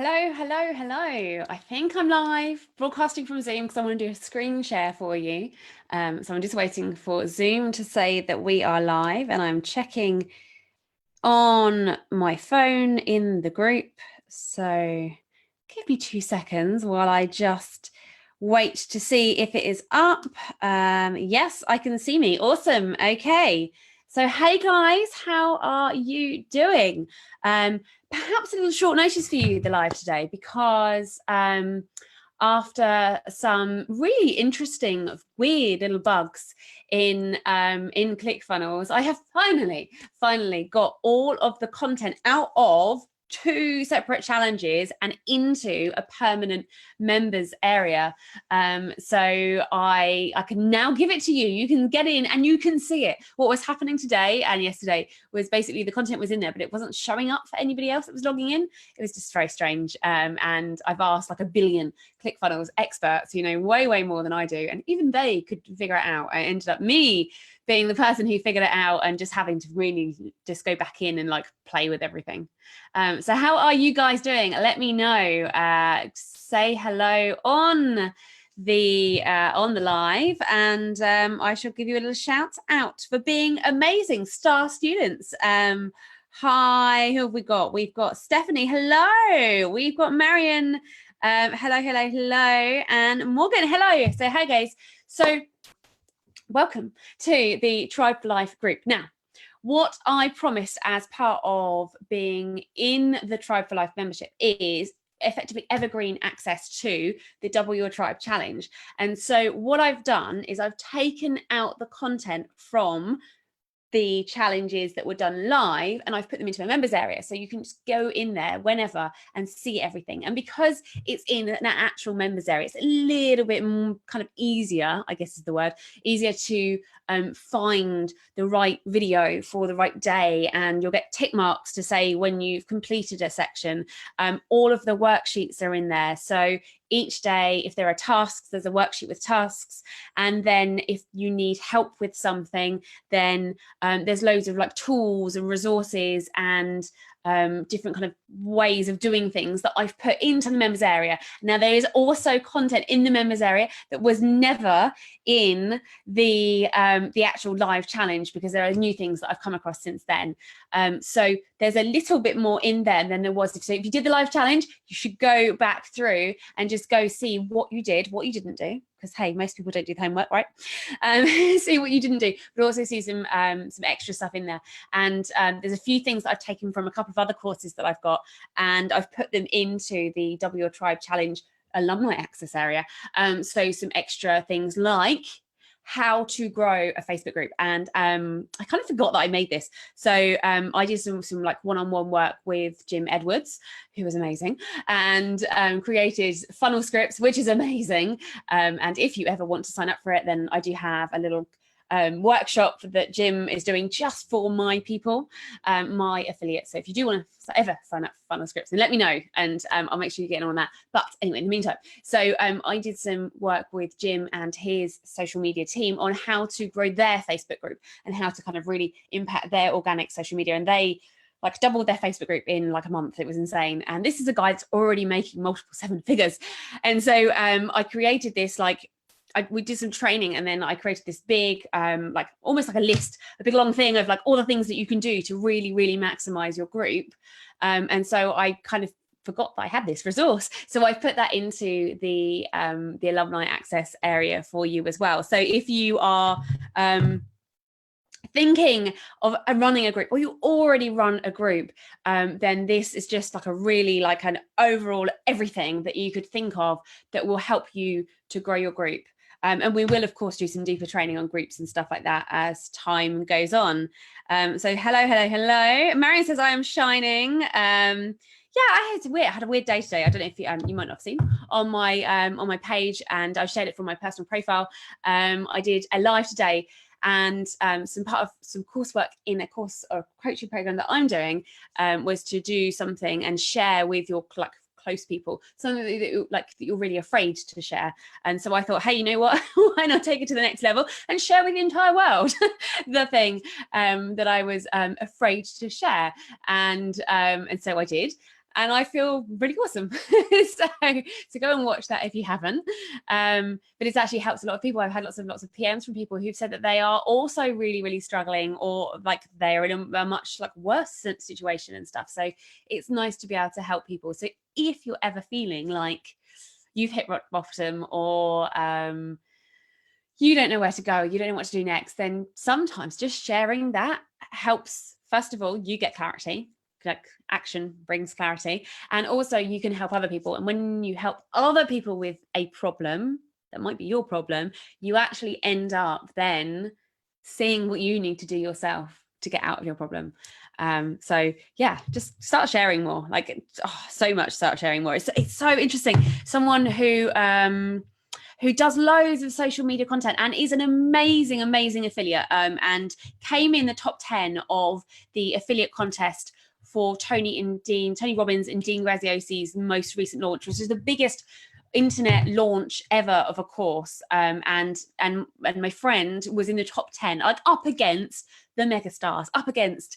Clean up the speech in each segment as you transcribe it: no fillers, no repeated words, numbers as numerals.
Hello, hello, hello. I think I'm live, broadcasting from Zoom because I want to do a screen share for you. So I'm just waiting for Zoom to say that we are live, and I'm checking on my phone in the group. So give me 2 seconds while I just wait to see if it is up. Yes, I can see me. Awesome. Okay. So, hey guys, how are you doing? Perhaps a little short notice for you, the live today, because after some really interesting, weird little bugs in ClickFunnels, I have finally got all of the content out of 2 separate challenges and into a permanent members area. So I can now give it to you. You can get in and you can see it. What was happening today and yesterday was basically the content was in there, but it wasn't showing up for anybody else that was logging in. It was just very strange. And I've asked like a billion ClickFunnels experts, way more than I do, and even they could figure it out. I ended up me being the person who figured it out and just having to really just go back in and like play with everything. So how are you guys doing? Let me know. Say hello on the live, and I shall give you a little shout out for being amazing star students. Hi, who have we got? We've got Stephanie. Hello. We've got Marion. Hello, and Morgan. Hello. So hi guys. So welcome to the Tribe for Life group. Now, what I promised as part of being in the Tribe for Life membership is effectively evergreen access to the Double Your Tribe challenge. And so what I've done is I've taken out the content from the challenges that were done live and I've put them into a members area, so you can just go in there whenever and see everything. And because it's in an actual members area, it's a little bit kind of easier, I guess is the word, easier to find the right video for the right day, and you'll get tick marks to say when you've completed a section. All of the worksheets are in there, so each day, if there are tasks, there's a worksheet with tasks. And then if you need help with something, then there's loads of like tools and resources and different kind of ways of doing things that I've put into the members area. Now, there is also content in the members area that was never in the actual live challenge, because there are new things that I've come across since then. So there's a little bit more in there than there was. So if you did the live challenge, you should go back through and just go see what you did, what you didn't do, because hey, most people don't do the homework, right? See what you didn't do, but also see some extra stuff in there. And there's a few things that I've taken from a couple of other courses that I've got, and I've put them into the Double Your Tribe Challenge alumni access area. So some extra things like how to grow a Facebook group. And I kind of forgot that I made this. So I did some like one-on-one work with Jim Edwards, who was amazing, and created funnel scripts, which is amazing. And if you ever want to sign up for it, then I do have a little workshop that Jim is doing just for my people, my affiliates. So if you do want to ever sign up for funnel scripts, then let me know, and I'll make sure you get on that. But anyway, in the meantime, so I did some work with Jim and his social media team on how to grow their Facebook group and how to kind of really impact their organic social media. And they like doubled their Facebook group in like a month. It was insane. And this is a guy that's already making multiple 7 figures. And so I created this we did some training, and then I created this big, like almost like a list, a big long thing of like all the things that you can do to really, really maximize your group. And so I kind of forgot that I had this resource. So I've put that into the alumni access area for you as well. So if you are thinking of running a group, or you already run a group, then this is just like a really like an overall everything that you could think of that will help you to grow your group. And we will, of course, do some deeper training on groups and stuff like that as time goes on. So hello. Marion says, I am shining. Yeah, I had a weird day today. I don't know if you might not have seen on my page, and I've shared it from my personal profile. I did a live today, and some coursework in a course or coaching program that I'm doing was to do something and share with your close people, something that you're really afraid to share. And so I thought, hey, you know what, why not take it to the next level and share with the entire world the thing that I was afraid to share. And so I did. and I feel really awesome. So go and watch that if you haven't. But it's actually helped a lot of people. I've had lots of PMs from people who've said that they are also really, really struggling, or like they're in a much like worse situation and stuff. So it's nice to be able to help people. So if you're ever feeling like you've hit rock bottom, or you don't know where to go, you don't know what to do next, then sometimes just sharing that helps. First of all, you get clarity, like action brings clarity, and also you can help other people. And when you help other people with a problem that might be your problem, you actually end up then seeing what you need to do yourself to get out of your problem. So yeah, just start sharing more. Like so much, start sharing more. It's so interesting. Someone who does loads of social media content and is an amazing affiliate, and came in the top 10 of the affiliate contest for Tony Robbins and Dean Graziosi's most recent launch, which is the biggest internet launch ever of a course. And my friend was in the top 10, like up against the megastars, up against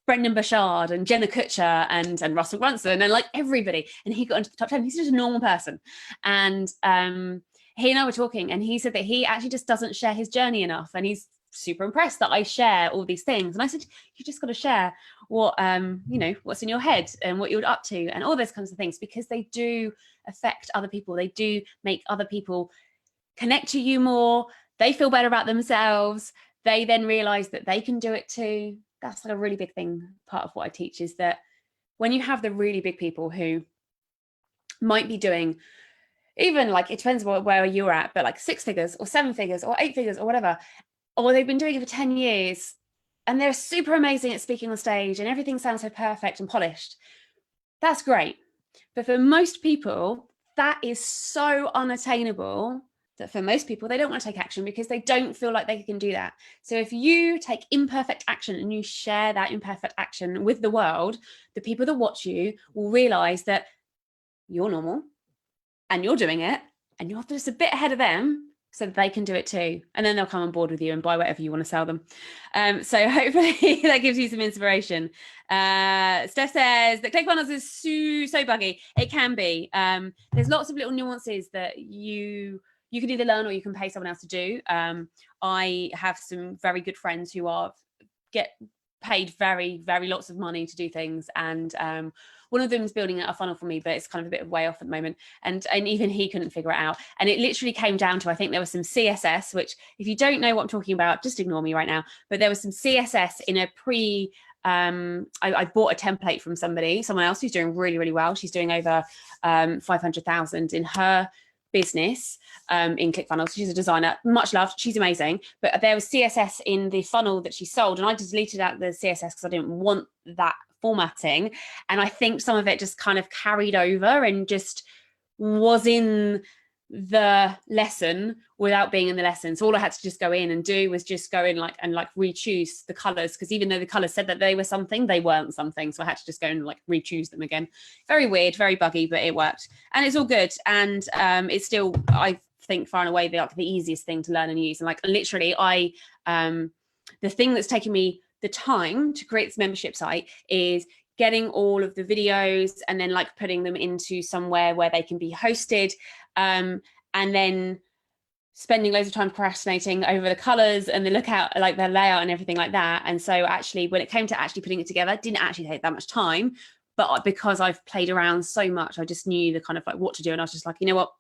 Brendan Burchard and Jenna Kutcher and Russell Brunson and like everybody. And he got into the top 10. He's just a normal person. And he and I were talking, and he said that he actually just doesn't share his journey enough. And he's super impressed that I share all these things. And I said, you just got to share what, what's in your head and what you're up to and all those kinds of things, because they do affect other people. They do make other people connect to you more. They feel better about themselves. They then realize that they can do it too. That's like a really big thing. Part of what I teach is that when you have the really big people who might be doing, even like, it depends where you're at, but like 6 figures or 7 figures or 8 figures or whatever, or they've been doing it for 10 years and they're super amazing at speaking on stage and everything sounds so perfect and polished. That's great. But for most people, that is so unattainable that for most people, they don't want to take action because they don't feel like they can do that. So if you take imperfect action and you share that imperfect action with the world, the people that watch you will realize that you're normal and you're doing it and you're just a bit ahead of them, so that they can do it too. And then they'll come on board with you and buy whatever you want to sell them. So hopefully that gives you some inspiration. Steph says that ClickFunnels is so buggy. It can be. There's lots of little nuances that you can either learn or you can pay someone else to do. I have some very good friends who get paid very, very lots of money to do things. And one of them is building out a funnel for me, but it's kind of a bit of way off at the moment. And even he couldn't figure it out. And it literally came down to, I think there was some CSS, which if you don't know what I'm talking about, just ignore me right now. But there was some CSS in a I bought a template from someone else who's doing really, really well. She's doing over 500,000 in her business in ClickFunnels. She's a designer, much loved, she's amazing. But there was CSS in the funnel that she sold, and I just deleted out the CSS because I didn't want that formatting. And I think some of it just kind of carried over and just was in the lesson without being in the lesson. So all I had to just go in and do was just go in and re-choose the colors, because even though the colors said that they were something, they weren't something. So I had to just go and re-choose them again. Very weird, very buggy, but it worked and it's all good. And it's still, I think, far and away the easiest thing to learn and use. And literally the thing that's taken me the time to create this membership site is getting all of the videos and then putting them into somewhere where they can be hosted, and then spending loads of time procrastinating over the colors and the lookout, the layout and everything like that. And so actually when it came to actually putting it together, it didn't actually take that much time, but because I've played around so much, I just knew the kind of what to do. And I was just you know what,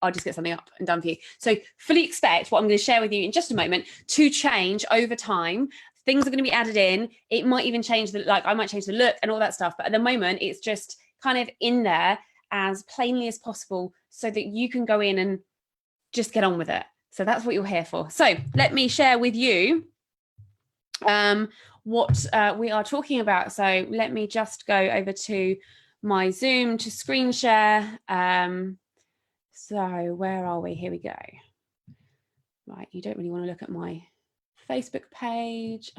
I'll just get something up and done for you. So fully expect what I'm going to share with you in just a moment to change over time. Things are going to be added in. It might even change I might change the look and all that stuff. But at the moment, it's just kind of in there as plainly as possible so that you can go in and just get on with it. So that's what you're here for. So let me share with you what we are talking about. So let me just go over to my Zoom to screen share. So where are we? Here we go. Right, you don't really want to look at my Facebook page.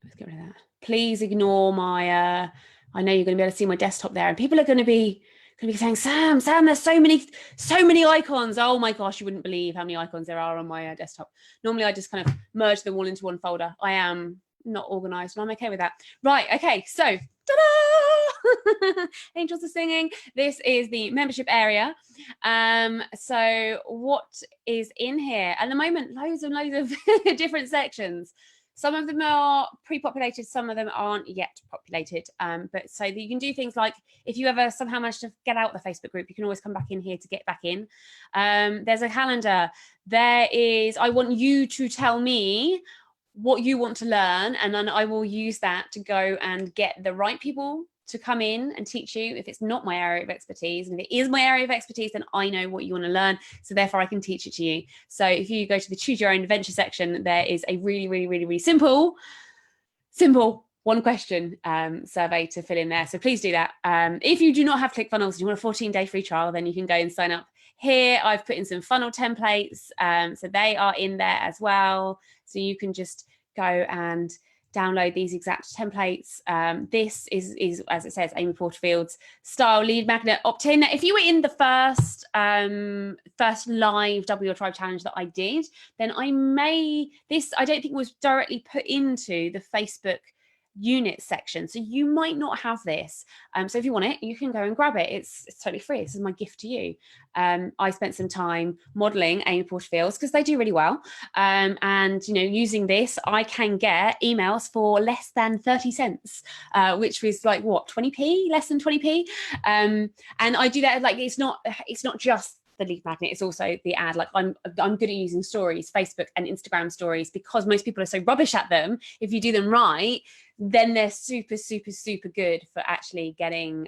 Let's get rid of that. Please ignore my I know you're going to be able to see my desktop there, and people are going to be saying, Sam, there's so many icons. Oh my gosh, you wouldn't believe how many icons there are on my desktop. Normally I just kind of merge them all into one folder. I am not organized and I'm okay with that. Right, okay, so ta-da! Angels are singing. This is the membership area. So what is in here? At the moment, loads and loads of different sections. Some of them are pre-populated, some of them aren't yet populated. But so that you can do things like, if you ever somehow manage to get out the Facebook group, you can always come back in here to get back in. There's a calendar. There is, I want you to tell me what you want to learn, and then I will use that to go and get the right people to come in and teach you if it's not my area of expertise. And if it is my area of expertise, then I know what you want to learn, so therefore I can teach it to you. So if you go to the choose your own adventure section, there is a really simple one question survey to fill in there, so please do that. If you do not have ClickFunnels, you want a 14-day free trial, then you can go and sign up here. I've put in some funnel templates, so they are in there as well, so you can just go and download these exact templates. This is, as it says, Amy Porterfield's style lead magnet opt-in. If you were in the first live Double Your Tribe challenge that I did, then I don't think was directly put into the Facebook unit section, so you might not have this. So if you want it, you can go and grab it. It's totally free. This is my gift to you. I spent some time modeling Amy Porterfield's because they do really well, and using this, I can get emails for less than 30 cents, which was like what, 20p, less than 20p. And I do that, like, it's not just the lead magnet, it's also the ad. Like, I'm good at using stories, Facebook and Instagram stories, because most people are so rubbish at them. If you do them right, then they're super good for actually getting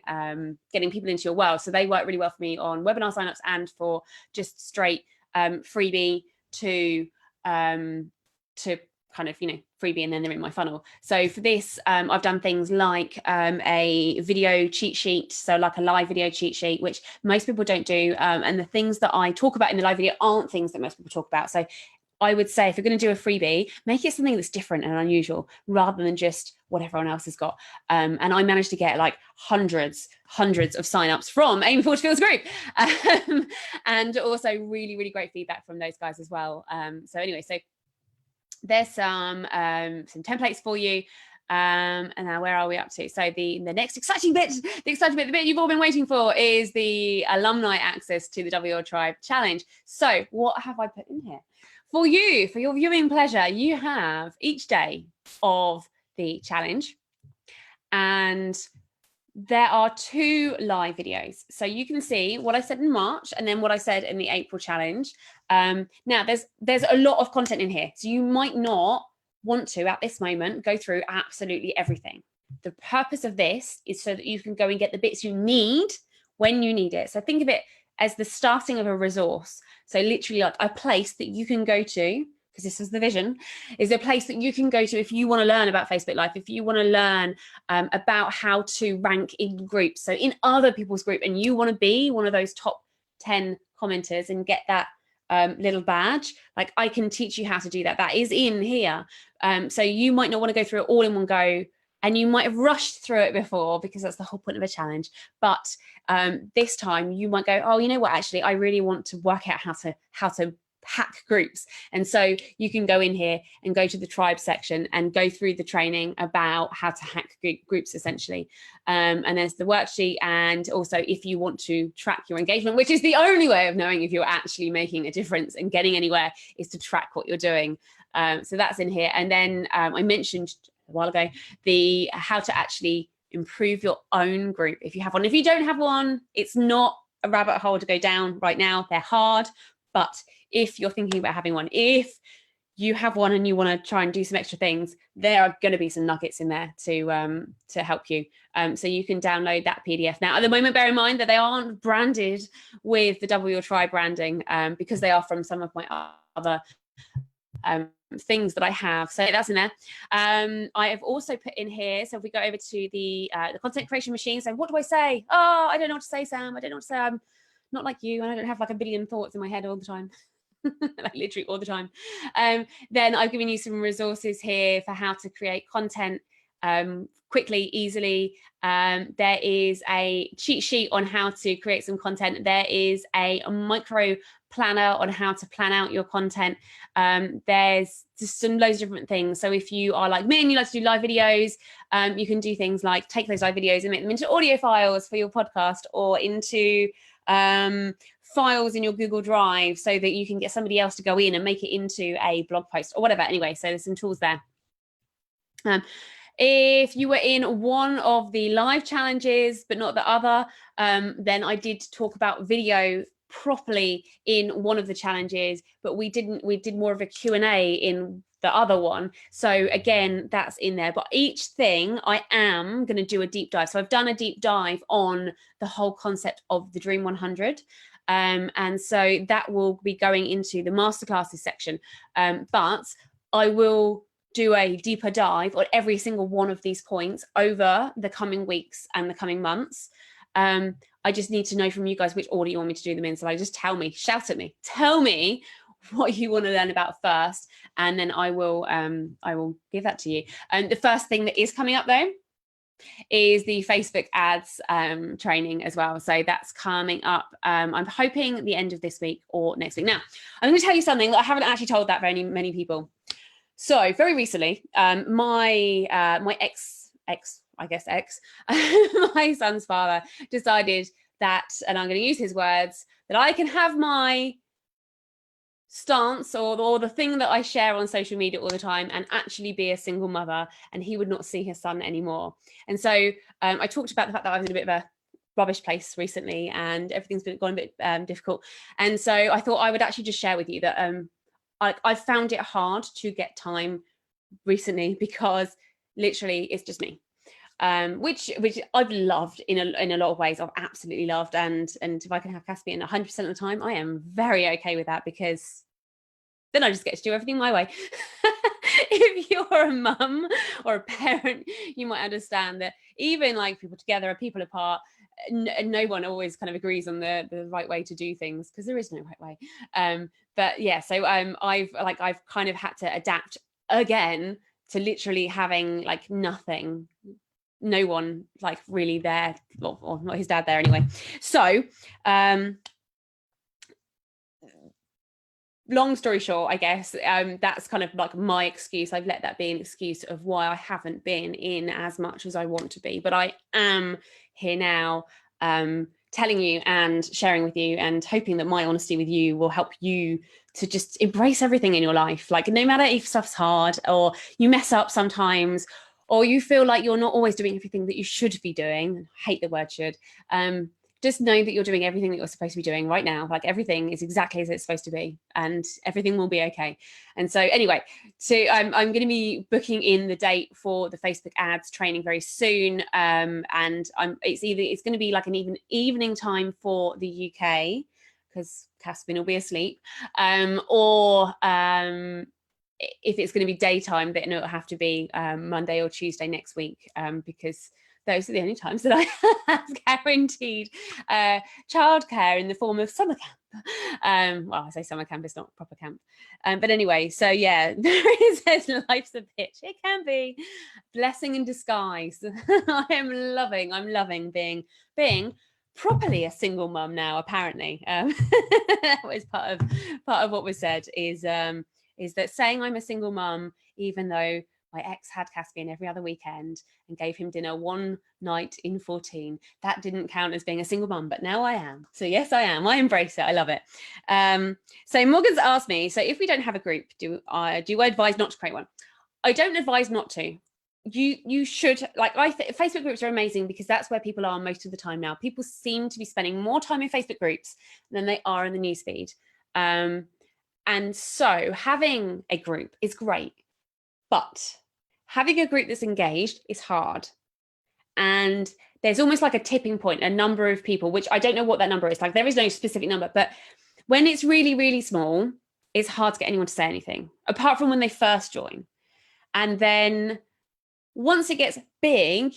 people into your world. So they work really well for me on webinar signups and for just straight freebie to kind of, freebie, and then they're in my funnel. So for this, I've done things like a video cheat sheet, so like a live video cheat sheet, which most people don't do. And the things that I talk about in the live video aren't things that most people talk about. So I would say, if you're going to do a freebie, make it something that's different and unusual, rather than just what everyone else has got. And I managed to get like hundreds of signups from Amy Porterfield's group, and also really great feedback from those guys as well. So anyway, so there's some templates for you. And now where are we up to? So the next exciting bit, the bit you've all been waiting for, is the alumni access to the Double Your Tribe challenge. So what have I put in here? For you, for your viewing pleasure, you have each day of the challenge, and there are 2 live videos. So you can see what I said in March and then what I said in the April challenge. Now there's a lot of content in here, so you might not want to, at this moment, go through absolutely everything. The purpose of this is so that you can go and get the bits you need when you need it. So think of it as the starting of a resource. So literally like a place that you can go to, because this is the vision, is a place that you can go to if you want to learn about Facebook Live, if you want to learn about how to rank in groups, so in other people's group, and you want to be one of those top 10 commenters and get that little badge. Like, I can teach you how to do that. That is in here. So you might not want to go through it all in one go, and you might have rushed through it before, because that's the whole point of a challenge. But this time you might go, oh, you know what, actually, I really want to work out how to hack groups. And so you can go in here and go to the tribe section and go through the training about how to hack groups, essentially. And there's the worksheet, and also if you want to track your engagement, which is the only way of knowing if you're actually making a difference and getting anywhere, is to track what you're doing. So that's in here. And then I mentioned a while ago the how to actually improve your own group if you have one. If you don't have one, it's not a rabbit hole to go down right now. They're hard, but if you're thinking about having one, if you have one and you want to try and do some extra things, there are going to be some nuggets in there to help you. So you can download that PDF now. At the moment, bear in mind that they aren't branded with the Double Your Tribe branding, because they are from some of my other things that I have. So that's in there. I have also put in here, so if we go over to the content creation machine, so what do I say? Oh, I don't know what to say, Sam. I don't know what to say. I'm not like you, and I don't have like a billion thoughts in my head all the time. Like literally all the time. Then I've given you some resources here for how to create content quickly, easily. There is a cheat sheet on how to create some content. There is a micro planner on how to plan out your content. There's just some loads of different things. So if you are like me and you like to do live videos, you can do things like take those live videos and make them into audio files for your podcast, or into files in your Google Drive, so that you can get somebody else to go in and make it into a blog post or whatever. Anyway, so there's some tools there. If you were in one of the live challenges but not the other, then I did talk about video properly in one of the challenges, but we did more of a Q&A in the other one. So again, that's in there. But each thing I am going to do a deep dive. So I've done a deep dive on the whole concept of the Dream 100. And so that will be going into the masterclasses section. But I will do a deeper dive on every single one of these points over the coming weeks and the coming months. I just need to know from you guys which order you want me to do them in. So just tell me, shout at me, tell me what you want to learn about first, and then I will give that to you. The first thing that is coming up though is the Facebook ads training as well. So that's coming up. I'm hoping the end of this week or next week. Now, I'm going to tell you something that I haven't actually told that very many people. So very recently, my ex, my son's father decided that, and I'm going to use his words, that I can have my stance or the thing that I share on social media all the time and actually be a single mother, and he would not see his son anymore. And so I talked about the fact that I was in a bit of a rubbish place recently and everything's gone a bit difficult. And so I thought I would actually just share with you that I found it hard to get time recently, because literally it's just me, which I've loved in a lot of ways. I've absolutely loved, and if I can have Caspian 100% of the time, I am very okay with that, because then I just get to do everything my way. If you're a mum or a parent, you might understand that even like people together or people apart, no one always kind of agrees on the right way to do things, because there is no right way. But yeah, so I've kind of had to adapt again to literally having like nothing, no one like really there, or not his dad there anyway. So long story short, I guess that's kind of like my excuse. I've let that be an excuse of why I haven't been in as much as I want to be, but I am here now, telling you and sharing with you, and hoping that my honesty with you will help you to just embrace everything in your life. Like, no matter if stuff's hard, or you mess up sometimes, or you feel like you're not always doing everything that you should be doing, I hate the word should, just know that you're doing everything that you're supposed to be doing right now. Like, everything is exactly as it's supposed to be, and everything will be okay. And so anyway, so I'm going to be booking in the date for the Facebook ads training very soon. And it's going to be like an evening time for the UK, because Caspian will be asleep, or if it's going to be daytime, then it'll have to be Monday or Tuesday next week, because those are the only times that I have guaranteed childcare in the form of summer camp. Well, I say summer camp, it's not proper camp. But anyway, so yeah, there is life's a bitch. It can be blessing in disguise. I'm loving being properly a single mum now, apparently. That was part of what was said, is that saying I'm a single mum, even though my ex had Caspian every other weekend and gave him dinner one night in 14, that didn't count as being a single mum, but now I am. So yes, I am. I embrace it. I love it. So Morgan's asked me, so if we don't have a group, do I advise not to create one? I don't advise not to. You should, like, Facebook groups are amazing, because that's where people are most of the time now. People seem to be spending more time in Facebook groups than they are in the newsfeed. And so having a group is great, but having a group that's engaged is hard. And there's almost like a tipping point, a number of people, which I don't know what that number is. Like, there is no specific number, but when it's really, really small, it's hard to get anyone to say anything, apart from when they first join. And then once it gets big,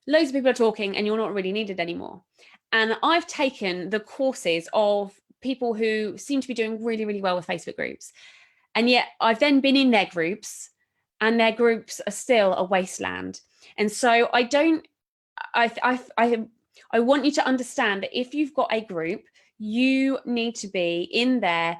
loads of people are talking and you're not really needed anymore. And I've taken the courses of people who seem to be doing really, really well with Facebook groups. And yet I've then been in their groups, and their groups are still a wasteland. And so I want you to understand that if you've got a group, you need to be in there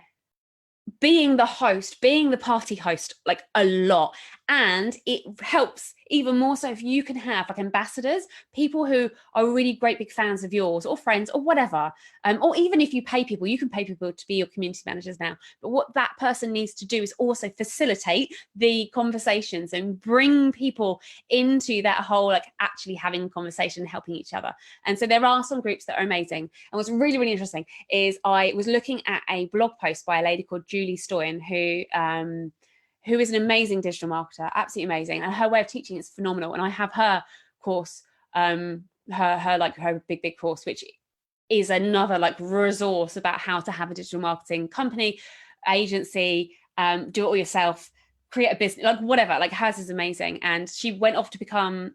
being the host, being the party host, like a lot. And it helps even more so if you can have like ambassadors, people who are really great big fans of yours or friends or whatever. Or even if you pay people, you can pay people to be your community managers now. But what that person needs to do is also facilitate the conversations and bring people into that whole like actually having a conversation and helping each other. And so there are some groups that are amazing. And what's really, really interesting is I was looking at a blog post by a lady called Julie Stoyan, who is an amazing digital marketer, absolutely amazing, and her way of teaching is phenomenal. And I have her course, her big course, which is another like resource about how to have a digital marketing company, agency, do it all yourself, create a business, like whatever. Like hers is amazing. And she went off to become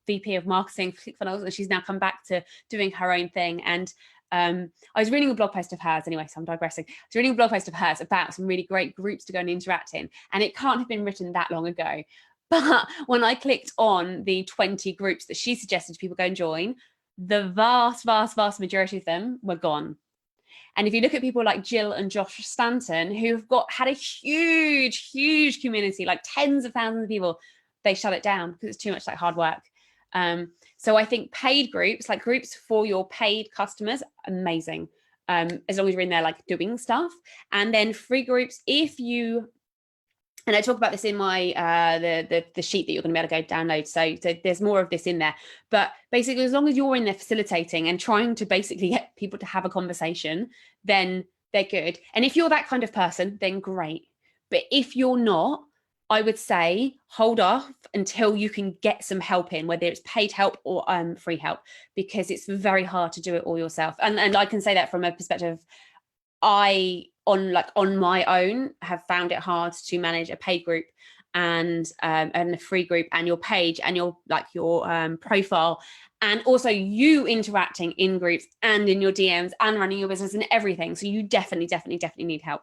VP of marketing for ClickFunnels, and she's now come back to doing her own thing. And I was reading a blog post of hers anyway, so I'm digressing. I was reading a blog post of hers about some really great groups to go and interact in, and it can't have been written that long ago. But when I clicked on the 20 groups that she suggested people go and join, the vast majority of them were gone. And if you look at people like Jill and Josh Stanton, who've had a huge community, like tens of thousands of people, they shut it down because it's too much like hard work. So I think paid groups, like groups for your paid customers, amazing. As long as you're in there like doing stuff. And then free groups, if you, and I talk about this in my the sheet that you're going to be able to go download. So there's more of this in there. But basically, as long as you're in there facilitating and trying to basically get people to have a conversation, then they're good. And if you're that kind of person, then great. But if you're not, I would say hold off until you can get some help in, whether it's paid help or free help, because it's very hard to do it all yourself. And I can say that from a perspective, on my own have found it hard to manage a paid group and a free group and your page and your profile, and also you interacting in groups and in your DMs and running your business and everything. So you definitely need help.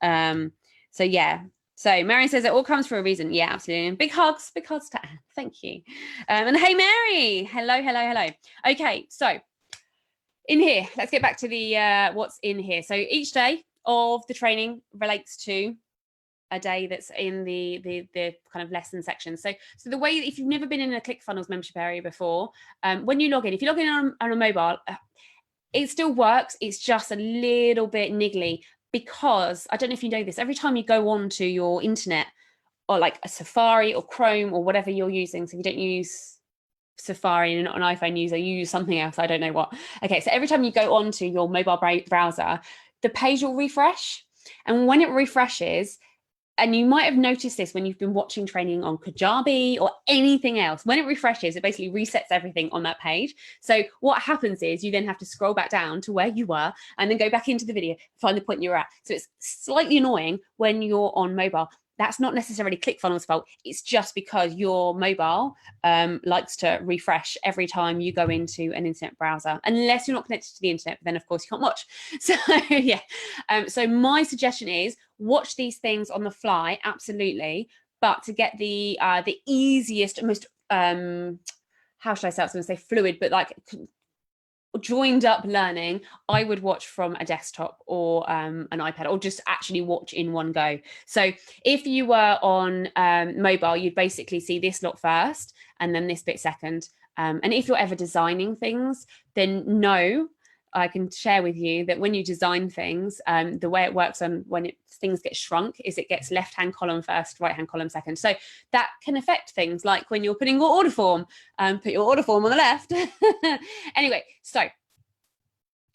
So yeah. So Marion says it all comes for a reason. Yeah, absolutely. And big hugs to Anne. Thank you. And hey, Mary. Hello. Okay, so in here, let's get back to the what's in here. So each day of the training relates to a day that's in the kind of lesson section. So the way, if you've never been in a ClickFunnels membership area before, when you log in, if you log in on a mobile, it still works. It's just a little bit niggly, because I don't know if you know this, every time you go on to your internet or like a Safari or Chrome or whatever you're using, so if you don't use Safari and not an iPhone user, you use something else, I don't know what. Okay, so every time you go onto your mobile browser, the page will refresh. And when it refreshes, and you might have noticed this when you've been watching training on Kajabi or anything else, when it refreshes, it basically resets everything on that page. So what happens is you then have to scroll back down to where you were and then go back into the video, find the point you're at. So it's slightly annoying when you're on mobile. That's not necessarily ClickFunnels' fault. It's just because your mobile likes to refresh every time you go into an internet browser, unless you're not connected to the internet. Then of course you can't watch. So yeah. So my suggestion is watch these things on the fly, absolutely. But to get the easiest, most how should I say? I was going to say fluid, but like joined up learning, I would watch from a desktop or an iPad, or just actually watch in one go. So if you were on mobile, you'd basically see this lot first and then this bit second. And if you're ever designing things, then no, I can share with you that when you design things, the way it works on when things get shrunk is it gets left-hand column first, right-hand column second. So that can affect things like when you're putting your order form, put your order form on the left. Anyway, so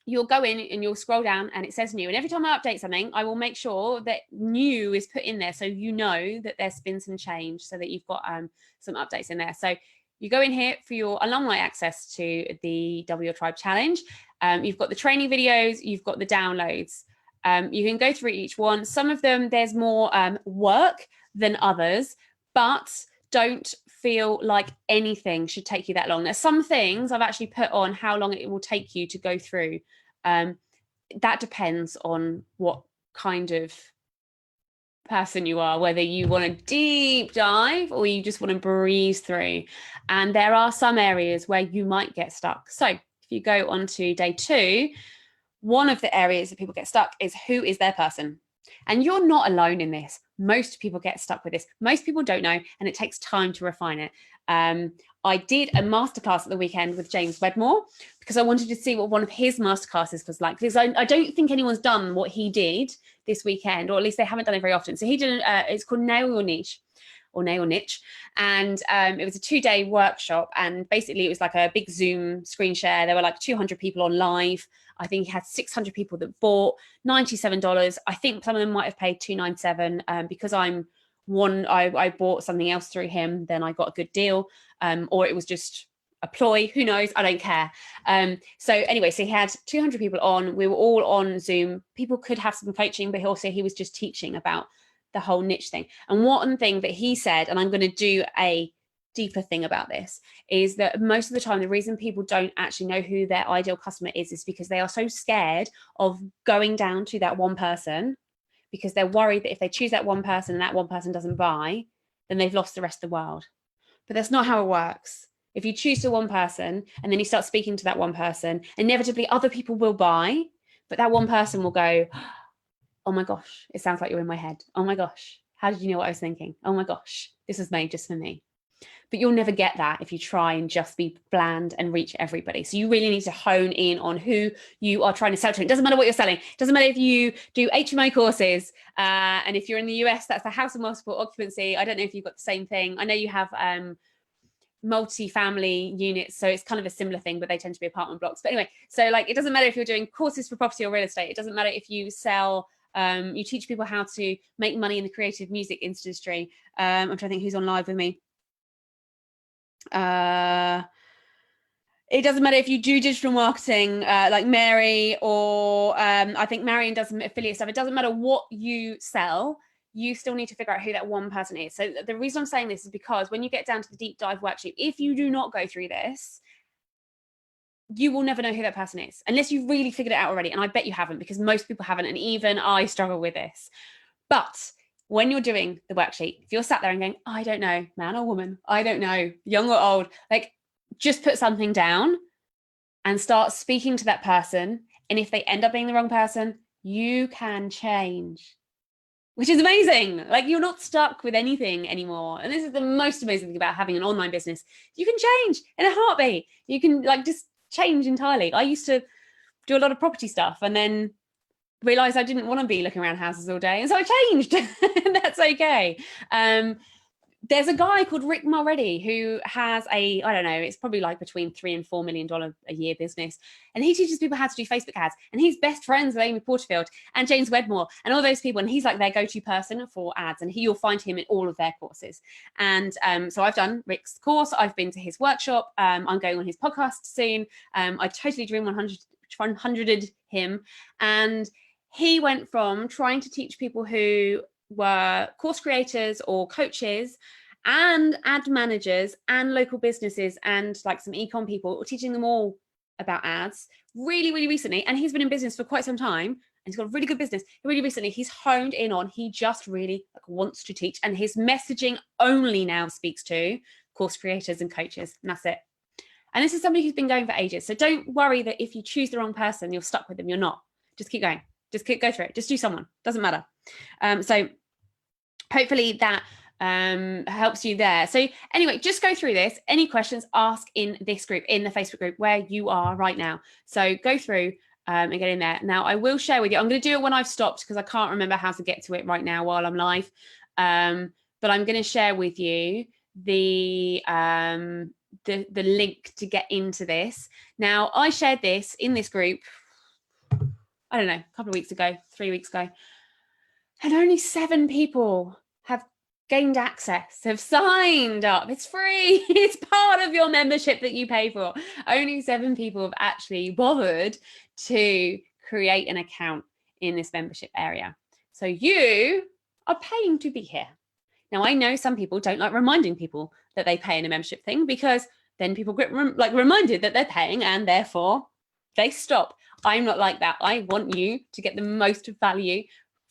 you'll go in and you'll scroll down and it says new. And every time I update something, I will make sure that new is put in there, so you know that there's been some change, so that you've got some updates in there. So you go in here for your alumni access to the Double Your Tribe Challenge. You've got the training videos, you've got the downloads. You can go through each one. Some of them, there's more work than others, but don't feel like anything should take you that long. There's some things I've actually put on how long it will take you to go through. That depends on what kind of person you are, whether you want to deep dive or you just want to breeze through. And there are some areas where you might get stuck. So if you go on to day 2, one of the areas that people get stuck is who is their person. And you're not alone in this. Most people get stuck with this. Most people don't know, and it takes time to refine it. I did a masterclass at the weekend with James Wedmore because I wanted to see what one of his masterclasses was like. Because I don't think anyone's done what he did this weekend, or at least they haven't done it very often. So he did, it's called Nail Your Niche. Or Nail Niche. And it was a 2-day workshop. And basically it was like a big Zoom screen share. There were like 200 people on live. I think he had 600 people that bought $97. I think some of them might have paid $297 because I bought something else through him, then I got a good deal. Or it was just a ploy, who knows? I don't care. So anyway, so he had 200 people on. We were all on Zoom. People could have some coaching, but also he was just teaching about the whole niche thing. And one thing that he said, and I'm going to do a deeper thing about this, is that most of the time the reason people don't actually know who their ideal customer is because they are so scared of going down to that one person, because they're worried that if they choose that one person and that one person doesn't buy, then they've lost the rest of the world. But that's not how it works. If you choose to one person and then you start speaking to that one person, inevitably other people will buy, but that one person will go, oh my gosh, it sounds like you're in my head. Oh my gosh, how did you know what I was thinking? Oh my gosh, this was made just for me. But you'll never get that if you try and just be bland and reach everybody. So you really need to hone in on who you are trying to sell to. It doesn't matter what you're selling. It doesn't matter if you do HMO courses. And if you're in the US, that's the House of Multiple Occupancy. I don't know if you've got the same thing. I know you have multi-family units, so it's kind of a similar thing, but they tend to be apartment blocks. But anyway, so like it doesn't matter if you're doing courses for property or real estate. It doesn't matter if you sell you teach people how to make money in the creative music industry. I'm trying to think who's on live with me. It doesn't matter if you do digital marketing like Mary, or I think Marion does some affiliate stuff. It doesn't matter what you sell, you still need to figure out who that one person is. So the reason I'm saying this is because when you get down to the deep dive worksheet, if you do not go through this, you will never know who that person is unless you've really figured it out already. And I bet you haven't, because most people haven't. And even I struggle with this. But when you're doing the worksheet, if you're sat there and going, I don't know, man or woman, I don't know, young or old, like just put something down and start speaking to that person. And if they end up being the wrong person, you can change, which is amazing. Like you're not stuck with anything anymore. And this is the most amazing thing about having an online business. You can change in a heartbeat. You can like just change entirely. I used to do a lot of property stuff and then realized I didn't want to be looking around houses all day. And so I changed. And that's okay. There's a guy called Rick Mulready who has I don't know, it's probably like between $3 and $4 million a year business. And he teaches people how to do Facebook ads. And he's best friends with Amy Porterfield and James Wedmore and all those people. And he's like their go-to person for ads. And you'll find him in all of their courses. And so I've done Rick's course. I've been to his workshop. I'm going on his podcast soon. I totally dream 100'd him. And he went from trying to teach people who were course creators or coaches and ad managers and local businesses and like some e-com people, teaching them all about ads really, really recently. And he's been in business for quite some time and he's got a really good business. Really recently, he's honed in on, he just really like, wants to teach, and his messaging only now speaks to course creators and coaches, and that's it. And this is somebody who's been going for ages. So don't worry that if you choose the wrong person, you're stuck with them. You're not. Just keep going. Just go through it. Just do someone. Doesn't matter. So hopefully that helps you there. So anyway, just go through this. Any questions, ask in this group, in the Facebook group where you are right now. So go through and get in there. Now I will share with you. I'm going to do it when I've stopped because I can't remember how to get to it right now while I'm live. But I'm going to share with you the link to get into this. Now I shared this in this group, I don't know, a couple of weeks ago, 3 weeks ago, and only 7 people have gained access, have signed up. It's free. It's part of your membership that you pay for. Only 7 people have actually bothered to create an account in this membership area. So you are paying to be here. Now, I know some people don't like reminding people that they pay in a membership thing, because then people get reminded that they're paying and therefore they stop. I'm not like that. I want you to get the most value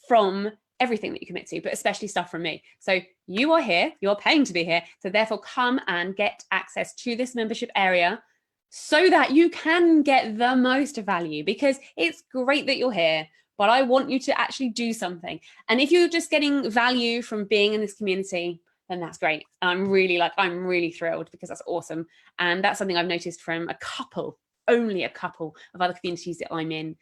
from everything that you commit to, but especially stuff from me. So you are here, you're paying to be here. So therefore come and get access to this membership area so that you can get the most value, because it's great that you're here, but I want you to actually do something. And if you're just getting value from being in this community, then that's great. And I'm really thrilled, because that's awesome. And that's something I've noticed from only a couple of other communities that I'm in,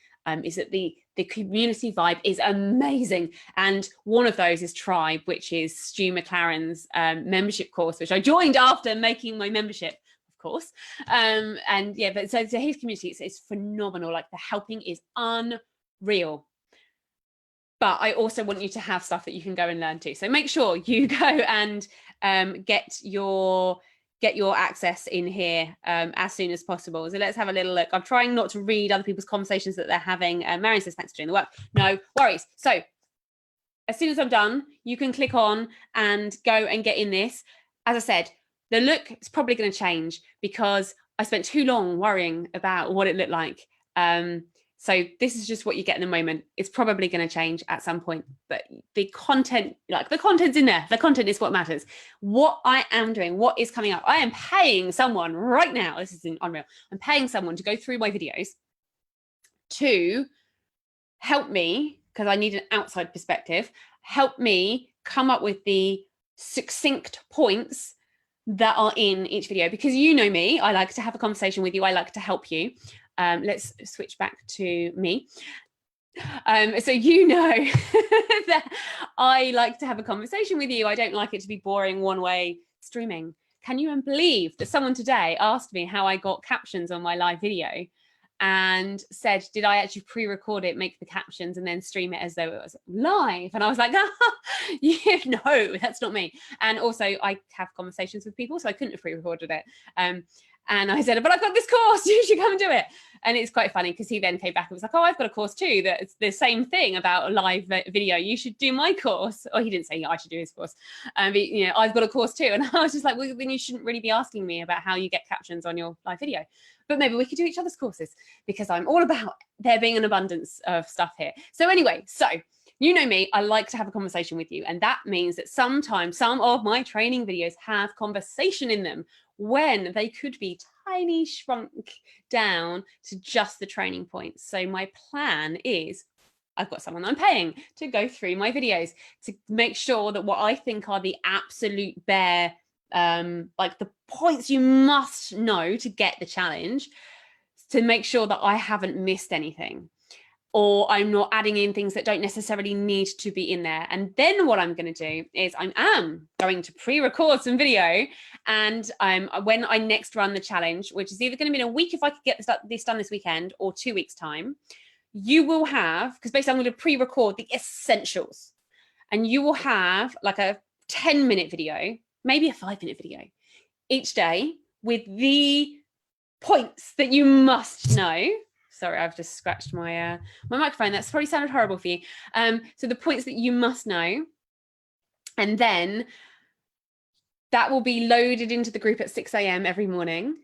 is that the community vibe is amazing. And one of those is Tribe, which is Stu McLaren's membership course, which I joined after making my membership, of course. And yeah, but so his community is phenomenal. Like, the helping is unreal. But I also want you to have stuff that you can go and learn too. So make sure you go and get your access in here as soon as possible. So let's have a little look. I'm trying not to read other people's conversations that they're having. Marion says, thanks for doing the work. No worries. So as soon as I'm done, you can click on and go and get in this. As I said, the look is probably going to change because I spent too long worrying about what it looked like. So this is just what you get in the moment. It's probably going to change at some point, but the content, like the content's in there. The content is what matters. What I am doing, what is coming up. I am paying someone right now. This is unreal. I'm paying someone to go through my videos to help me, because I need an outside perspective, help me come up with the succinct points that are in each video. Because you know me, I like to have a conversation with you. I like to help you. Let's switch back to me. So you know that I like to have a conversation with you. I don't like it to be boring one-way streaming. Can you believe that someone today asked me how I got captions on my live video and said, did I actually pre-record it, make the captions, and then stream it as though it was live? And I was like, yeah, no, that's not me. And also I have conversations with people, so I couldn't have pre-recorded it. And I said, but I've got this course, you should come and do it. And it's quite funny because he then came back and was like, oh, I've got a course too, that's the same thing about a live video. You should do my course. Or he didn't say I should do his course. But, you know, I've got a course too. And I was just like, well, then you shouldn't really be asking me about how you get captions on your live video. But maybe we could do each other's courses, because I'm all about there being an abundance of stuff here. So anyway, you know me, I like to have a conversation with you. And that means that sometimes some of my training videos have conversation in them when they could be tiny shrunk down to just the training points. So my plan is I've got someone I'm paying to go through my videos to make sure that what I think are the absolute bare, like the points you must know to get the challenge, to make sure that I haven't missed anything, or I'm not adding in things that don't necessarily need to be in there. And then what I'm going to do is I am going to pre-record some video, and when I next run the challenge, which is either going to be in a week if I could get this done this weekend, or 2 weeks time, you will have, because basically I'm going to pre-record the essentials, and you will have like a 10-minute video, maybe a 5-minute video each day with the points that you must know. Sorry, I've just scratched my my microphone. That's probably sounded horrible for you. So the points that you must know, and then that will be loaded into the group at 6 a.m. every morning.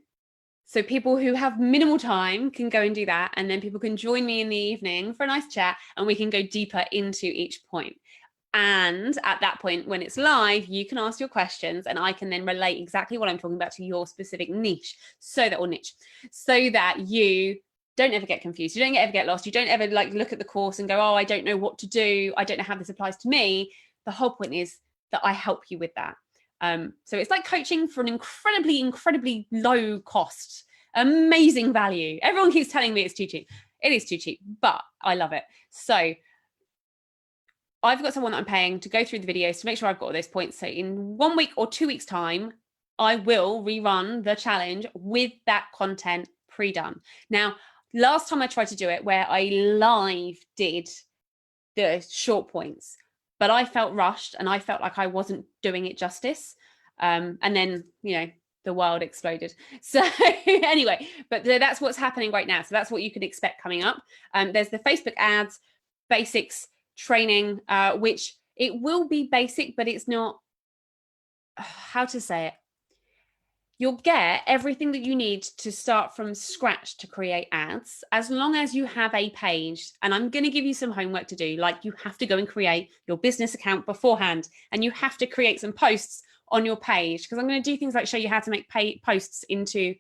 So people who have minimal time can go and do that, and then people can join me in the evening for a nice chat, and we can go deeper into each point. And at that point, when it's live, you can ask your questions, and I can then relate exactly what I'm talking about to your specific niche, so that you don't ever get confused. You don't ever get lost. You don't ever like look at the course and go, oh, I don't know what to do. I don't know how this applies to me. The whole point is that I help you with that. So it's like coaching for an incredibly low cost, amazing value. Everyone keeps telling me it's too cheap. It is too cheap, but I love it. So I've got someone that I'm paying to go through the videos to make sure I've got all those points. So in 1 week or 2 weeks time, I will rerun the challenge with that content pre-done. Now, last time I tried to do it, where I live did the short points, but I felt rushed and I felt like I wasn't doing it justice. And then, you know, the world exploded. So anyway, but that's what's happening right now. So that's what you can expect coming up. There's the Facebook ads, basics training, which it will be basic, but it's not, how to say it. you'll get everything that you need to start from scratch to create ads, as long as you have a page. And I'm going to give you some homework to do. Like, you have to go and create your business account beforehand, and you have to create some posts on your page, because I'm going to do things like show you how to make posts into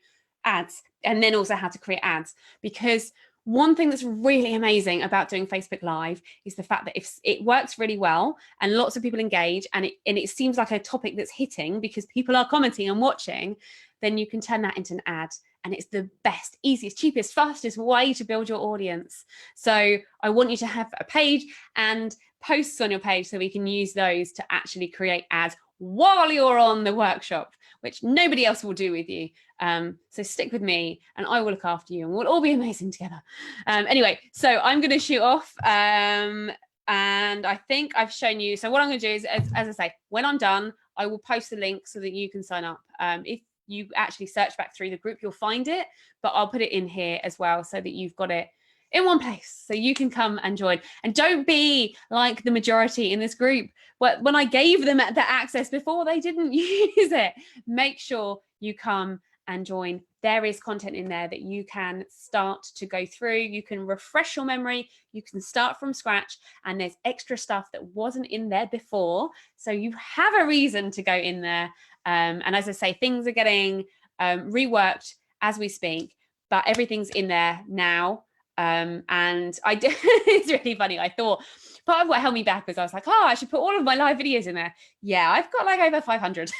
ads, and then also how to create ads. Because one thing that's really amazing about doing Facebook Live is the fact that if it works really well and lots of people engage, and it seems like a topic that's hitting because people are commenting and watching, then you can turn that into an ad. And it's the best, easiest, cheapest, fastest way to build your audience. So I want you to have a page and posts on your page so we can use those to actually create ads while you're on the workshop, which nobody else will do with you. So stick with me and I will look after you, and we'll all be amazing together. Anyway, so I'm going to shoot off. And I think I've shown you. So what I'm going to do is, as I say, when I'm done, I will post the link so that you can sign up. If you actually search back through the group, you'll find it, but I'll put it in here as well so that you've got it in one place so you can come and join. And don't be like the majority in this group. When I gave them the access before, they didn't use it. Make sure you come and join. There is content in there that you can start to go through. You can refresh your memory. You can start from scratch, and there's extra stuff that wasn't in there before. So you have a reason to go in there. And as I say, things are getting reworked as we speak, but everything's in there now. And I did, it's really funny. I thought part of what held me back was I was like, oh, I should put all of my live videos in there. Yeah, I've got like over 500.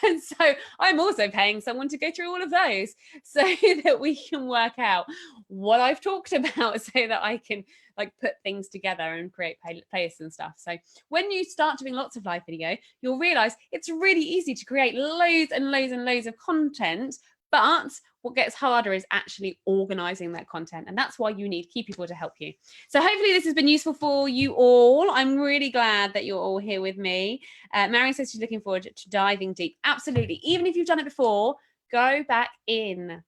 And so I'm also paying someone to go through all of those so that we can work out what I've talked about so that I can like put things together and create playlists and stuff. So when you start doing lots of live video, you'll realize it's really easy to create loads and loads and loads of content. But what gets harder is actually organizing that content. And that's why you need key people to help you. So hopefully this has been useful for you all. I'm really glad that you're all here with me. Marion says she's looking forward to diving deep. Absolutely. Even if you've done it before, go back in.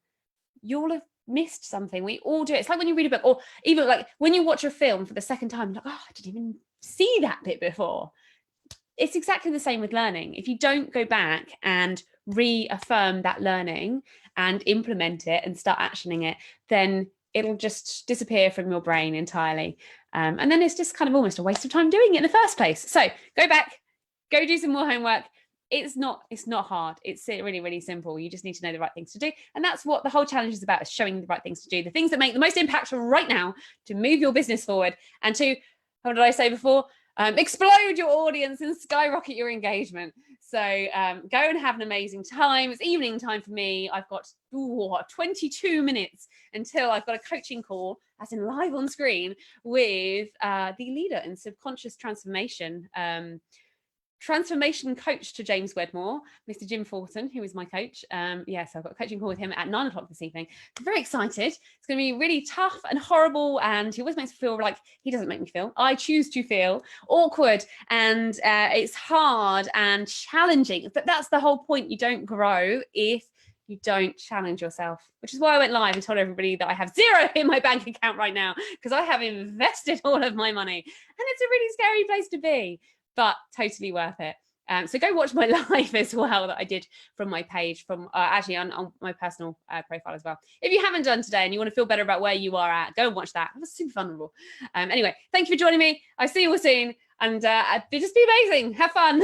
You'll have missed something. We all do it. It's like when you read a book, or even like when you watch a film for the second time, like, oh, I didn't even see that bit before. It's exactly the same with learning. If you don't go back and reaffirm that learning and implement it and start actioning it, then it'll just disappear from your brain entirely. And then it's just kind of almost a waste of time doing it in the first place. So go back, go do some more homework. It's not hard. It's really, really simple. You just need to know the right things to do. And that's what the whole challenge is about, is showing the right things to do, the things that make the most impact right now to move your business forward and to, what did I say before? Explode your audience and skyrocket your engagement. So go and have an amazing time. It's evening time for me. I've got 22 minutes until I've got a coaching call, as in live on screen, with the leader in subconscious transformation coach to James Wedmore, Mr. Jim Fortin, who is my coach. So I've got a coaching call with him at 9 o'clock this evening. I'm very excited. It's going to be really tough and horrible, and he always makes me feel like, he doesn't make me feel, I choose to feel awkward, and it's hard and challenging, but that's the whole point. You don't grow if you don't challenge yourself, which is why I went live and told everybody that I have zero in my bank account right now, because I have invested all of my money, and it's a really scary place to be, but totally worth it. So go watch my live as well that I did from my page, from actually on my personal profile as well. If you haven't done today and you want to feel better about where you are at, go and watch that. It was super vulnerable. Anyway, thank you for joining me. I'll see you all soon, and just be amazing. Have fun.